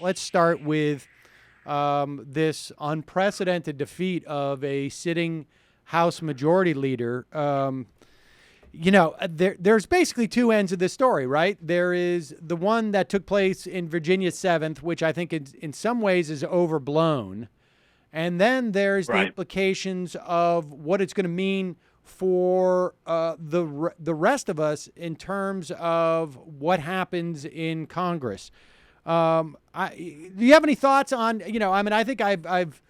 let's start with this unprecedented defeat of a sitting House Majority Leader. There's basically two ends of this story, right? There is the one that took place in Virginia 7th, which I think in some ways is overblown. And then there's the implications of what it's going to mean for the rest of us in terms of what happens in Congress. Do you have any thoughts on, I think I've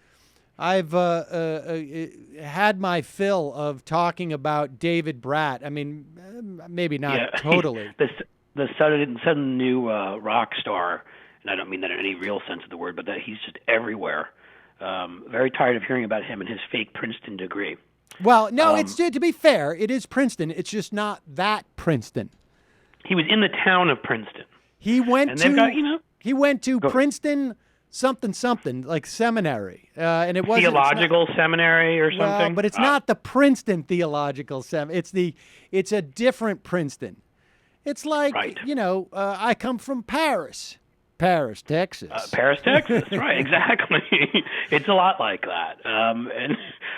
had my fill of talking about David Brat. I mean, maybe not totally. The sudden new rock star, and I don't mean that in any real sense of the word, but that he's just everywhere. Very tired of hearing about him and his fake Princeton degree. Well, no, it's to be fair, it is Princeton. It's just not that Princeton. He was in the town of Princeton. He went to Princeton something like seminary, and it wasn't theological seminary or something. Well, but it's not the Princeton Theological Seminary. It's a different Princeton. It's like I come from Paris, Texas. Paris, Texas, right? Exactly. It's a lot like that.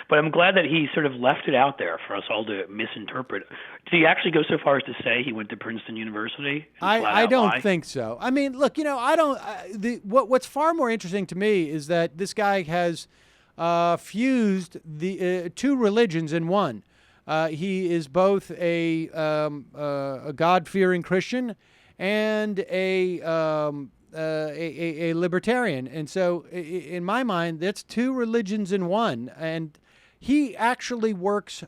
But I'm glad that he sort of left it out there for us all to misinterpret. Did he actually go so far as to say he went to Princeton University? I don't think so. I mean, look, I don't. What's far more interesting to me is that this guy has fused the two religions in one. He is both a God-fearing Christian and a libertarian, and so in my mind, that's two religions in one. And he actually works.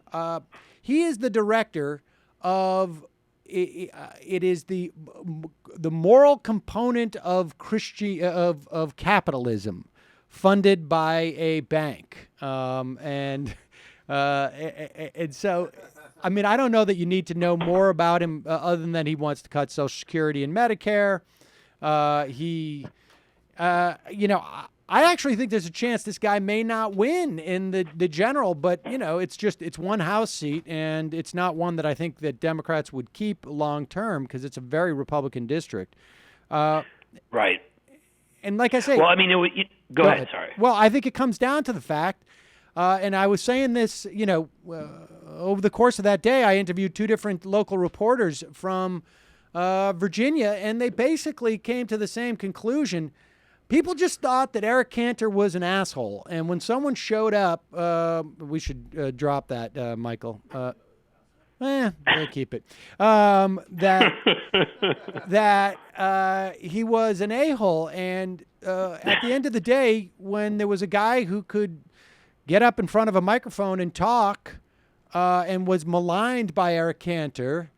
He is the director of. It is the moral component of of capitalism, funded by a bank, and so. I mean, I don't know that you need to know more about him other than that he wants to cut Social Security and Medicare. I actually think there's a chance this guy may not win in the general, but it's one House seat, and it's not one that I think that Democrats would keep long term because it's a very Republican district. Right. And like I say, well, I mean, go ahead. Sorry. Well, I think it comes down to the fact, and I was saying this, over the course of that day, I interviewed two different local reporters from Virginia, and they basically came to the same conclusion. People just thought that Eric Cantor was an asshole, and when someone showed up, we should drop that, Michael. Keep it. That he was an a-hole, and at the end of the day, when there was a guy who could get up in front of a microphone and talk, and was maligned by Eric Cantor,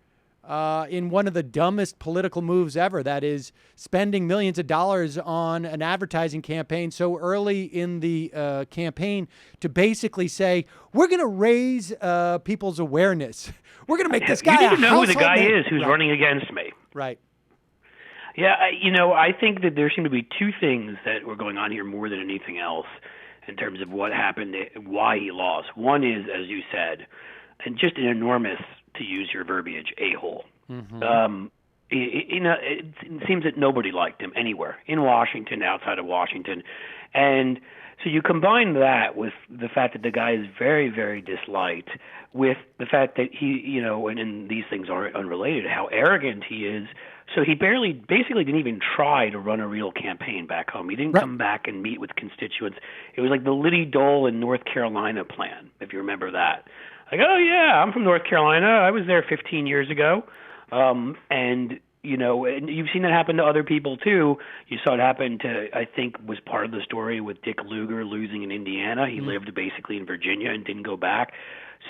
in one of the dumbest political moves ever, that is spending millions of dollars on an advertising campaign so early in the campaign to basically say, we're going to raise people's awareness. We're going to make this guy You need to know who the guy is who's running against me. Right. Yeah, I think that there seem to be two things that were going on here more than anything else in terms of what happened, why he lost. One is, as you said, and just an enormous, to use your verbiage, a-hole. Mm-hmm. It seems that nobody liked him anywhere, in Washington, outside of Washington. And so you combine that with the fact that the guy is very, very disliked, with the fact that he, and these things aren't unrelated, how arrogant he is. So he basically didn't even try to run a real campaign back home. He didn't come back and meet with constituents. It was like the Liddy Dole in North Carolina plan, if you remember that. Like, oh, yeah, I'm from North Carolina. I was there 15 years ago. And you've seen that happen to other people, too. You saw it happen to, I think, was part of the story with Dick Lugar losing in Indiana. He lived basically in Virginia and didn't go back.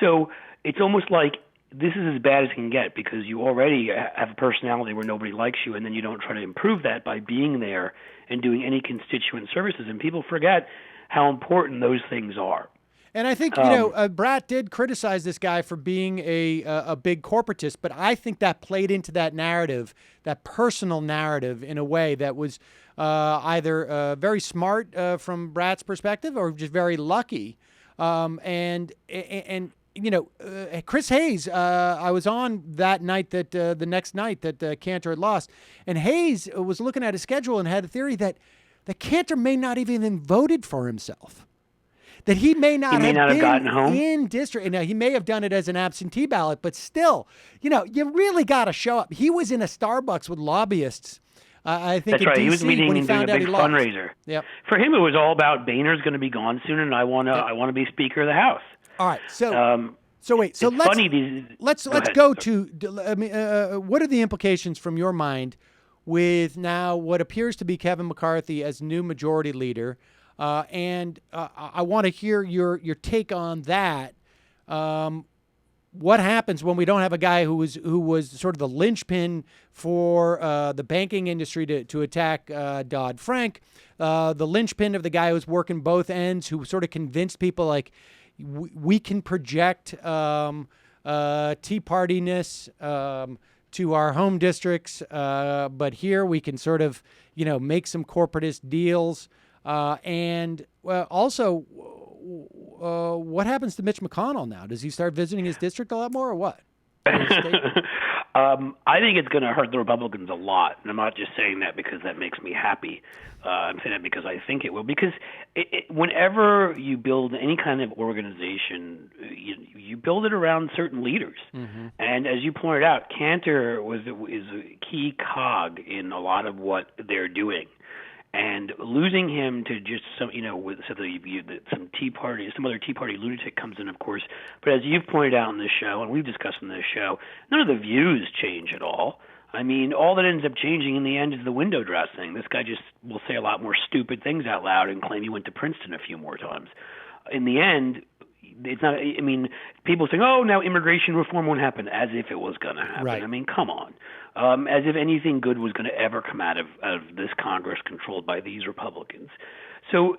So it's almost like this is as bad as it can get because you already have a personality where nobody likes you, and then you don't try to improve that by being there and doing any constituent services. And people forget how important those things are. And I think, Brat did criticize this guy for being a big corporatist, but I think that played into that narrative, that personal narrative, in a way that was either very smart from Brat's perspective or just very lucky. Chris Hayes, I was on that night the next night that Cantor had lost, and Hayes was looking at his schedule and had a theory that that Cantor may not even voted for himself. That he may not have gotten home in district. Now, he may have done it as an absentee ballot, but still, you really got to show up. He was in a Starbucks with lobbyists. I think that's right. DC, he was meeting when he and doing found a out big he lost. fundraiser. Yep. For him, it was all about Boehner's going to be gone soon, and I want to be Speaker of the House. All right. So wait. So let's go to. I mean, what are the implications from your mind with now what appears to be Kevin McCarthy as new majority leader? And I want to hear your take on that. What happens when we don't have a guy who was sort of the linchpin for the banking industry to attack Dodd-Frank, the linchpin of the guy who's working both ends, who sort of convinced people like we can project Tea Party-ness to our home districts, but here we can sort of make some corporatist deals. And also, what happens to Mitch McConnell now? Does he start visiting his district a lot more, or what? I think it's going to hurt the Republicans a lot, and I'm not just saying that because that makes me happy. I'm saying that because I think it will. Because whenever you build any kind of organization, you build it around certain leaders. Mm-hmm. And as you pointed out, Cantor is a key cog in a lot of what they're doing. And losing him to just some, some Tea Party, some other Tea Party lunatic comes in, of course. But as you've pointed out in this show, and we've discussed in this show, none of the views change at all. I mean, all that ends up changing in the end is the window dressing. This guy just will say a lot more stupid things out loud and claim he went to Princeton a few more times. In the end, it's not. I mean, people saying, "Oh, now immigration reform won't happen," as if it was going to happen. Right. I mean, come on. As if anything good was going to ever come out of this Congress controlled by these Republicans. So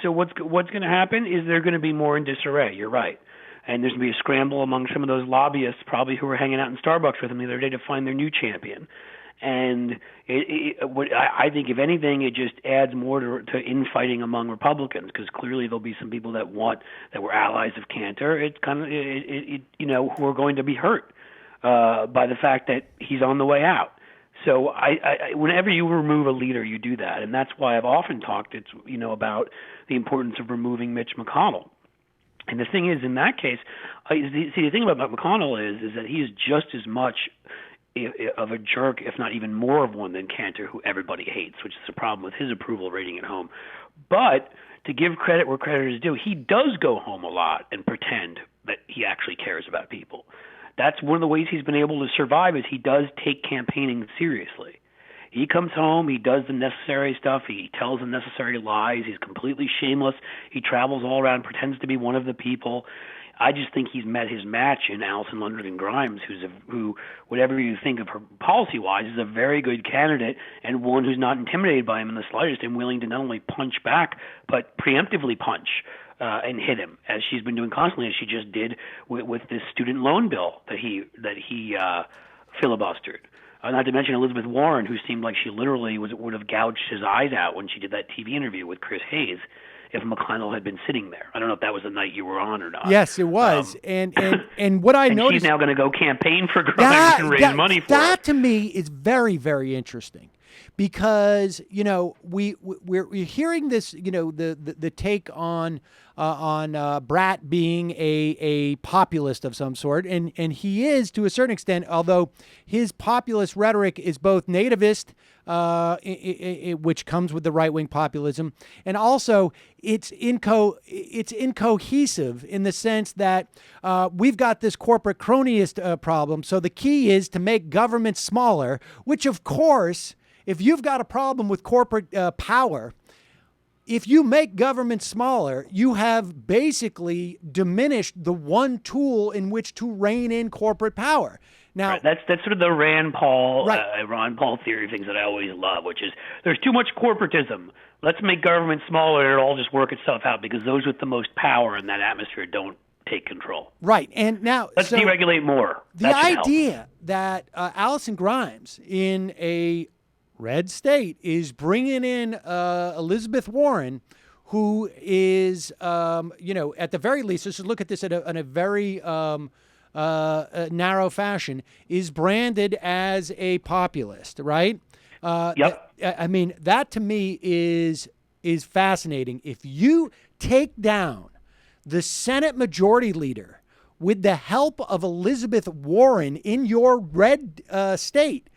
what's going to happen is they're going to be more in disarray. You're right, and there's going to be a scramble among some of those lobbyists, probably who were hanging out in Starbucks with them the other day to find their new champion. And I think, if anything, it just adds more to infighting among Republicans, because clearly there'll be some people that were allies of Cantor. It's kind of who are going to be hurt by the fact that he's on the way out. So whenever you remove a leader, you do that, and that's why I've often talked about the importance of removing Mitch McConnell. And the thing is, in that case, the thing about McConnell is that he is just as much of a jerk, if not even more of one, than Cantor, who everybody hates, which is the problem with his approval rating at home. But to give credit where credit is due, he does go home a lot and pretend that he actually cares about people. That's one of the ways he's been able to survive, is he does take campaigning seriously. He comes home, he does the necessary stuff, he tells the necessary lies, he's completely shameless, he travels all around, pretends to be one of the people. I just think he's met his match in Alison Lundergan Grimes, who, whatever you think of her policy-wise, is a very good candidate, and one who's not intimidated by him in the slightest and willing to not only punch back, but preemptively punch and hit him, as she's been doing constantly, as she just did with this student loan bill that he filibustered. Not to mention Elizabeth Warren, who seemed like she literally would have gouged his eyes out when she did that TV interview with Chris Hayes, if McConnell had been sitting there. I don't know if that was the night you were on or not. Yes, it was. And what I noticed... she's now going to go campaign for Grimes and raise money for that her. To me is very, very interesting, because we're hearing this, the take on Brat being a populist of some sort, and he is to a certain extent, although his populist rhetoric is both nativist, which comes with the right-wing populism, and also it's incohesive in the sense that we've got this corporate cronyist problem. So the key is to make government smaller, which, of course, if you've got a problem with corporate power, if you make government smaller, you have basically diminished the one tool in which to rein in corporate power. Now, right. That's sort of the Rand Paul theory of things that I always love, which is there's too much corporatism. Let's make government smaller, and it'll all just work itself out, because those with the most power in that atmosphere don't take control. Right. And now let's deregulate more. The idea that Alison Grimes in a red state is bringing in Elizabeth Warren, who is, at the very least, let's look at this in a very narrow fashion, is branded as a populist, right? Yep. I mean, that to me is fascinating. If you take down the Senate Majority Leader with the help of Elizabeth Warren in your red state,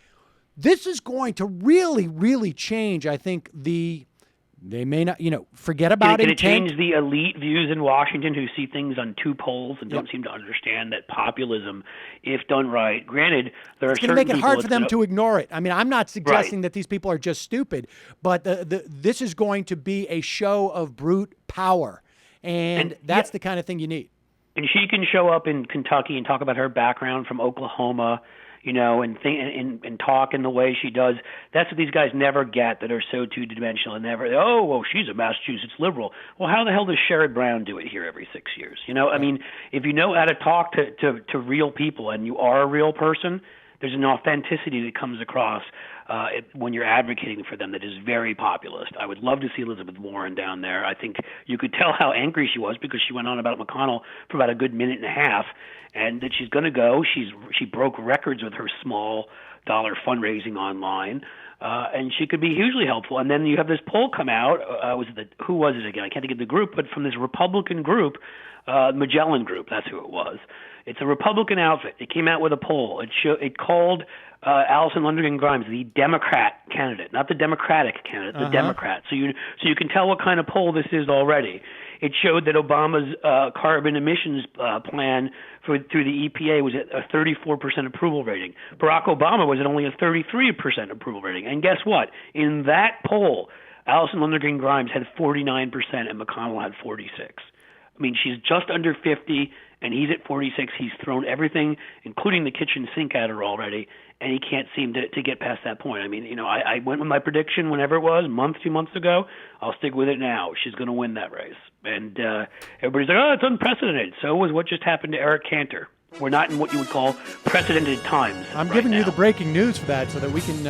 this is going to really, really change, I think, they may not, forget about intent. It change the elite views in Washington who see things on two poles and don't seem to understand that populism, if done right, granted, there are certain people... It's going to make it hard for them to ignore it. I mean, I'm not suggesting that these people are just stupid, but this is going to be a show of brute power, and that's the kind of thing you need. And she can show up in Kentucky and talk about her background from Oklahoma, and talk in the way she does. That's what these guys never get, that are so two-dimensional and never, she's a Massachusetts liberal. Well, how the hell does Sherrod Brown do it here every 6 years? I mean, if you know how to talk to real people and you are a real person, there's an authenticity that comes across when you're advocating for them that is very populist. I would love to see Elizabeth Warren down there. I think you could tell how angry she was because she went on about McConnell for about a good minute and a half, and that she's going to go. She broke records with her small dollar fundraising online, and she could be hugely helpful. And then you have this poll come out. Who was it again? I can't think of the group, but from this Republican group, Magellan Group. That's who it was. It's a Republican outfit. It came out with a poll. It called Alison Lundergan Grimes the Democrat candidate, not the Democratic candidate, the Democrat. So you can tell what kind of poll this is already. It showed that Obama's carbon emissions plan through the EPA was at a 34% approval rating. Barack Obama was at only a 33% approval rating. And guess what? In that poll, Alison Lundergan Grimes had 49% and McConnell had 46%. I mean, she's just under 50, and he's at 46. He's thrown everything, including the kitchen sink, at her already, and he can't seem to get past that point. I mean, I went with my prediction whenever it was, 2 months ago. I'll stick with it now. She's going to win that race. And everybody's like, it's unprecedented. So was what just happened to Eric Cantor. We're not in what you would call precedented times. I'm giving you the breaking news for that so that we can,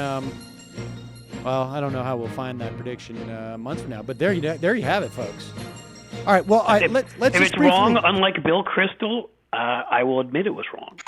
I don't know how we'll find that prediction months from now. But there you have it, folks. All right, well, let's if it's wrong, unlike Bill Kristol, I will admit it was wrong.